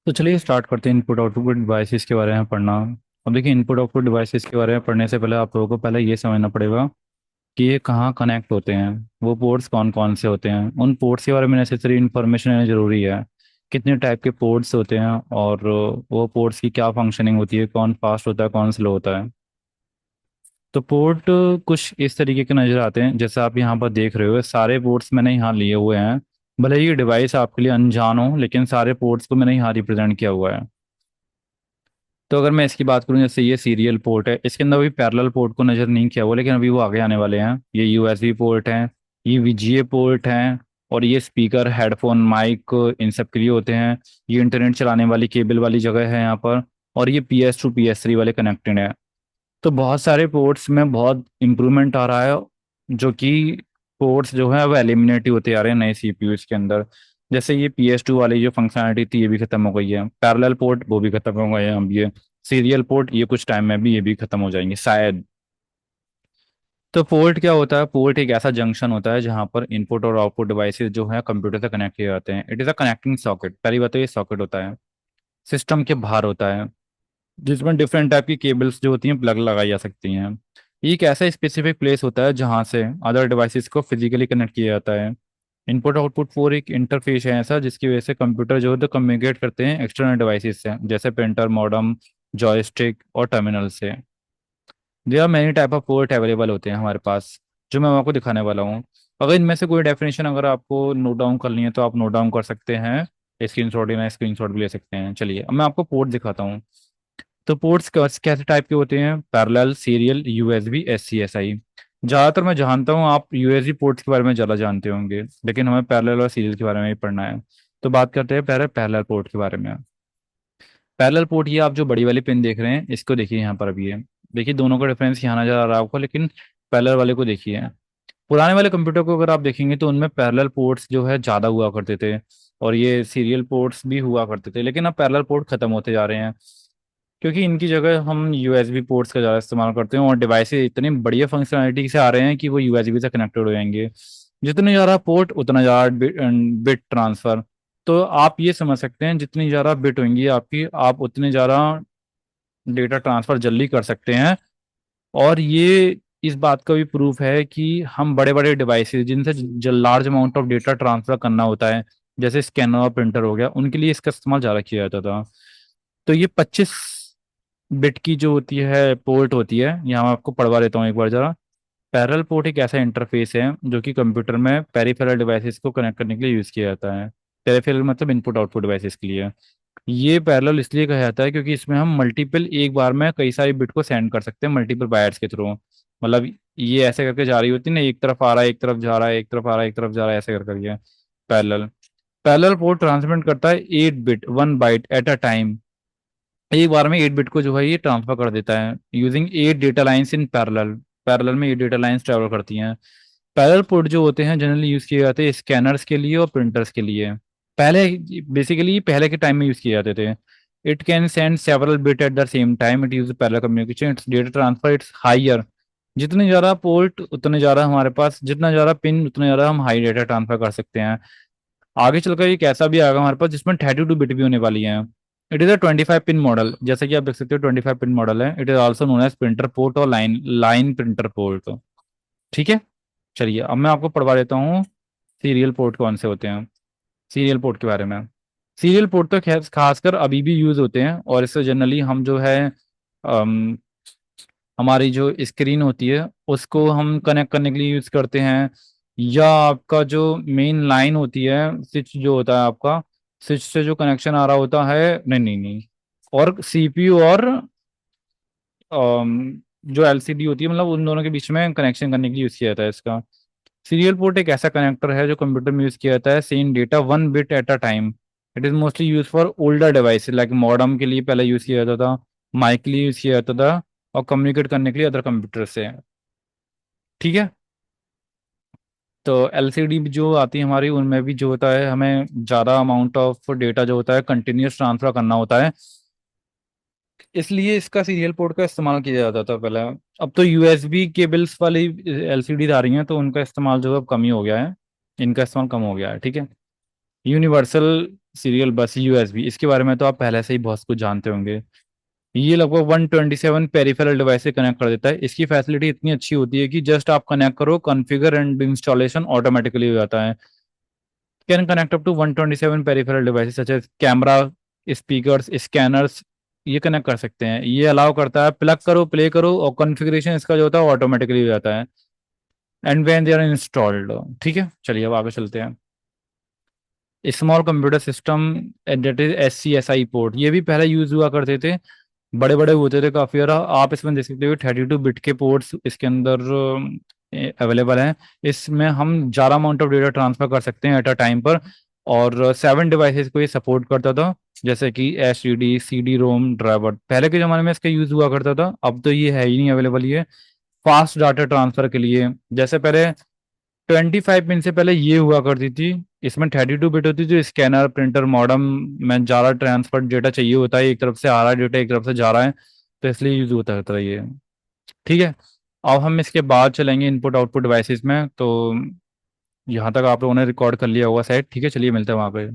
तो चलिए स्टार्ट करते हैं इनपुट आउटपुट डिवाइसेस के बारे में पढ़ना। अब देखिए, इनपुट आउटपुट डिवाइसेस के बारे में पढ़ने से पहले आप लोगों को पहले ये समझना पड़ेगा कि ये कहाँ कनेक्ट होते हैं। वो पोर्ट्स कौन कौन से होते हैं, उन पोर्ट्स के बारे में नेसेसरी इन्फॉर्मेशन लेना जरूरी है। कितने टाइप के पोर्ट्स होते हैं और वो पोर्ट्स की क्या फंक्शनिंग होती है, कौन फास्ट होता है कौन स्लो होता है। तो पोर्ट कुछ इस तरीके के नज़र आते हैं जैसे आप यहाँ पर देख रहे हो। सारे पोर्ट्स मैंने यहाँ लिए हुए हैं। भले ये डिवाइस आपके लिए अनजान हो, लेकिन सारे पोर्ट्स को मैंने यहाँ रिप्रेजेंट किया हुआ है। तो अगर मैं इसकी बात करूं, जैसे ये सीरियल पोर्ट है, इसके अंदर अभी पैरेलल पोर्ट को नज़र नहीं किया हुआ, लेकिन अभी वो आगे आने वाले हैं। ये यूएसबी पोर्ट हैं, ये वीजीए पोर्ट हैं, और ये स्पीकर हेडफोन माइक इन सब के लिए होते हैं। ये इंटरनेट चलाने वाली केबल वाली जगह है यहाँ पर। और ये PS2 PS3 वाले कनेक्टेड है। तो बहुत सारे पोर्ट्स में बहुत इम्प्रूवमेंट आ रहा है, जो कि पोर्ट्स जो है वो एलिमिनेट ही होते आ रहे हैं नए सीपीयूज के अंदर। जैसे ये PS2 वाली जो फंक्शनलिटी थी ये भी खत्म हो गई है। पैरेलल पोर्ट वो भी खत्म हो गए हैं। अब ये सीरियल पोर्ट ये कुछ टाइम में भी ये भी खत्म हो जाएंगे शायद। तो पोर्ट क्या होता है? पोर्ट एक ऐसा जंक्शन होता है जहां पर इनपुट और आउटपुट डिवाइसेस जो है कंप्यूटर से कनेक्ट किए जाते हैं। It is a connecting socket. पहली बात तो ये सॉकेट होता है, सिस्टम के बाहर होता है, जिसमें डिफरेंट टाइप की केबल्स जो होती हैं प्लग लगाई जा सकती हैं। ये एक ऐसा स्पेसिफिक प्लेस होता है जहां से अदर डिवाइसेस को फिजिकली कनेक्ट किया जाता है। इनपुट आउटपुट फोर एक इंटरफेस है ऐसा जिसकी वजह से कंप्यूटर जो है तो कम्युनिकेट करते हैं एक्सटर्नल डिवाइसेस से, जैसे प्रिंटर, मॉडम, जॉयस्टिक और टर्मिनल से। There are many type of port available होते हैं हमारे पास, जो मैं आपको दिखाने वाला हूँ। अगर इनमें से कोई डेफिनेशन अगर आपको नोट डाउन करनी है तो आप नोट डाउन कर सकते हैं। स्क्रीन शॉट या स्क्रीन शॉट भी ले सकते हैं। चलिए अब मैं आपको पोर्ट दिखाता हूँ। तो पोर्ट्स कैसे टाइप के होते हैं? Parallel, serial, USB, SCSI। ज़्यादातर मैं जानता हूँ आप यूएसबी पोर्ट्स के बारे में ज़्यादा जानते होंगे, लेकिन हमें पैरेलल और सीरियल के बारे में भी पढ़ना है। तो बात करते हैं पहले पैरेलल पोर्ट के बारे में। पैरेलल पोर्ट, ये आप जो बड़ी वाली पिन देख रहे हैं इसको देखिए यहाँ पर। अभी है, देखिए दोनों का डिफरेंस यहाँ नजर आ रहा है आपको, लेकिन पैरेलल वाले को देखिए। पुराने वाले कंप्यूटर को अगर आप देखेंगे तो उनमें पैरेलल पोर्ट्स जो है ज़्यादा हुआ करते थे, और ये सीरियल पोर्ट्स भी हुआ करते थे। लेकिन अब पैरेलल पोर्ट खत्म होते जा रहे हैं, क्योंकि इनकी जगह हम यूएसबी पोर्ट्स का ज़्यादा इस्तेमाल करते हैं, और डिवाइसेस इतनी बढ़िया फंक्शनलिटी से आ रहे हैं कि वो यूएसबी से कनेक्टेड हो जाएंगे। जितने ज़्यादा पोर्ट उतना ज़्यादा बिट ट्रांसफ़र। तो आप ये समझ सकते हैं जितनी ज़्यादा बिट होंगी आपकी, आप उतने ज़्यादा डेटा ट्रांसफ़र जल्दी कर सकते हैं। और ये इस बात का भी प्रूफ है कि हम बड़े बड़े डिवाइसेस जिनसे large amount of data transfer करना होता है, जैसे स्कैनर और प्रिंटर हो गया, उनके लिए इसका इस्तेमाल ज़्यादा किया जाता था। तो ये 25 बिट की जो होती है पोर्ट होती है, यहाँ मैं आपको पढ़वा देता हूँ एक बार जरा। पैरेलल पोर्ट एक ऐसा इंटरफेस है जो कि कंप्यूटर में पेरिफेरल डिवाइसेस को कनेक्ट करने के लिए यूज़ किया जाता है। पेरिफेरल मतलब इनपुट आउटपुट डिवाइसेस के लिए। ये पैरेलल इसलिए कहा जाता है क्योंकि इसमें हम मल्टीपल, एक बार में कई सारी बिट को सेंड कर सकते हैं मल्टीपल वायर्स के थ्रू। मतलब ये ऐसे करके जा रही होती है ना, एक तरफ आ रहा है एक तरफ जा रहा है, एक तरफ आ रहा है एक तरफ जा रहा है, ऐसे कर करके पैरेलल। पैरेलल पोर्ट ट्रांसमिट करता है 8 bit 1 byte at a time. एक बार में 8 बिट को जो है ये ट्रांसफर कर देता है using 8 data lines in parallel. Parallel में 8 डेटा लाइंस ट्रेवल करती हैं। पैरेलल पोर्ट जो होते हैं जनरली यूज किए जाते हैं स्कैनर्स के लिए और प्रिंटर्स के लिए। पहले बेसिकली पहले के टाइम में यूज किए जाते थे। It can send several bit at the same time. It use parallel communication. Its data transfer it's higher. जितने ज़्यादा पोर्ट उतने ज़्यादा हमारे पास, जितना ज़्यादा पिन उतने ज़्यादा हम हाई डेटा ट्रांसफर कर सकते हैं। आगे चलकर एक ऐसा भी आएगा हमारे पास जिसमें 32 बिट भी होने वाली है। It is a 25 pin model, जैसे कि आप देख सकते हो 25 पिन मॉडल है। It is also known as printer port और लाइन लाइन प्रिंटर पोर्ट। ठीक है। चलिए अब मैं आपको पढ़वा देता हूँ सीरियल पोर्ट कौन से होते हैं, सीरियल पोर्ट के बारे में। सीरियल पोर्ट तो खासकर अभी भी यूज होते हैं, और इससे जनरली हम जो है अम, हमारी जो स्क्रीन होती है उसको हम कनेक्ट करने के लिए यूज करते हैं। या आपका जो मेन लाइन होती है, स्विच जो होता है आपका, स्विच से जो कनेक्शन आ रहा होता है, नहीं नहीं नहीं, और सीपीयू और जो एलसीडी होती है, मतलब उन दोनों के बीच में कनेक्शन करने के लिए यूज किया जाता है इसका। सीरियल पोर्ट एक ऐसा कनेक्टर है जो कंप्यूटर में यूज किया जाता है send data 1 bit eight a time. It is mostly use for older device, like modem के लिए पहले यूज किया जाता था, माइक के लिए यूज किया जाता था, और कम्युनिकेट करने के लिए अदर कंप्यूटर से। ठीक है। तो एलसीडी जो आती है हमारी, उनमें भी जो होता है हमें ज़्यादा अमाउंट ऑफ डेटा जो होता है कंटिन्यूस ट्रांसफर करना होता है, इसलिए इसका सीरियल पोर्ट का इस्तेमाल किया जाता था पहले। अब तो यूएसबी केबल्स वाली एलसीडी आ रही हैं, तो उनका इस्तेमाल जो है अब कम ही हो गया है। इनका इस्तेमाल कम हो गया है। ठीक है। यूनिवर्सल सीरियल बस, यूएसबी, इसके बारे में तो आप पहले से ही बहुत कुछ जानते होंगे। ये लगभग 127 पेरिफेरल डिवाइस से कनेक्ट कर देता है। इसकी फैसिलिटी इतनी अच्छी होती है कि जस्ट आप कनेक्ट करो, कॉन्फ़िगर एंड इंस्टॉलेशन ऑटोमेटिकली हो जाता है। Can connect up to 127 peripheral devices such as camera, speakers, scanners, ये कनेक्ट कर सकते हैं। ये अलाउ करता है प्लग करो, प्ले करो, और कॉन्फ़िगरेशन इसका जो होता है ऑटोमेटिकली हो जाता है and when they are installed. ठीक है, चलिए अब आगे चलते हैं। Small computer system, that is SCSI port, ये भी पहले यूज हुआ करते थे। बड़े बड़े होते थे काफी, और आप इसमें देख सकते हो 32 बिट के पोर्ट्स इसके अंदर अवेलेबल हैं। इसमें हम ज़्यादा अमाउंट ऑफ डेटा ट्रांसफर कर सकते हैं एट अ टाइम पर। और 7 डिवाइसेस को ये सपोर्ट करता था, जैसे कि STD, CD रोम ड्राइवर। पहले के ज़माने में इसका यूज़ हुआ करता था, अब तो ये है ही नहीं अवेलेबल ये। फास्ट डाटा ट्रांसफर के लिए, जैसे पहले 25 पिन से पहले ये हुआ करती थी, इसमें 32 बिट होती थी। स्कैनर, प्रिंटर, मॉडम में ज़्यादा ट्रांसफर डेटा चाहिए होता है, एक तरफ से आ रहा है डेटा, एक तरफ से जा रहा है, तो इसलिए यूज होता रहता है ये। ठीक है, अब हम इसके बाद चलेंगे इनपुट आउटपुट डिवाइसेस में। तो यहाँ तक आप लोगों ने रिकॉर्ड कर लिया होगा शायद। ठीक है, चलिए मिलते हैं वहाँ पे।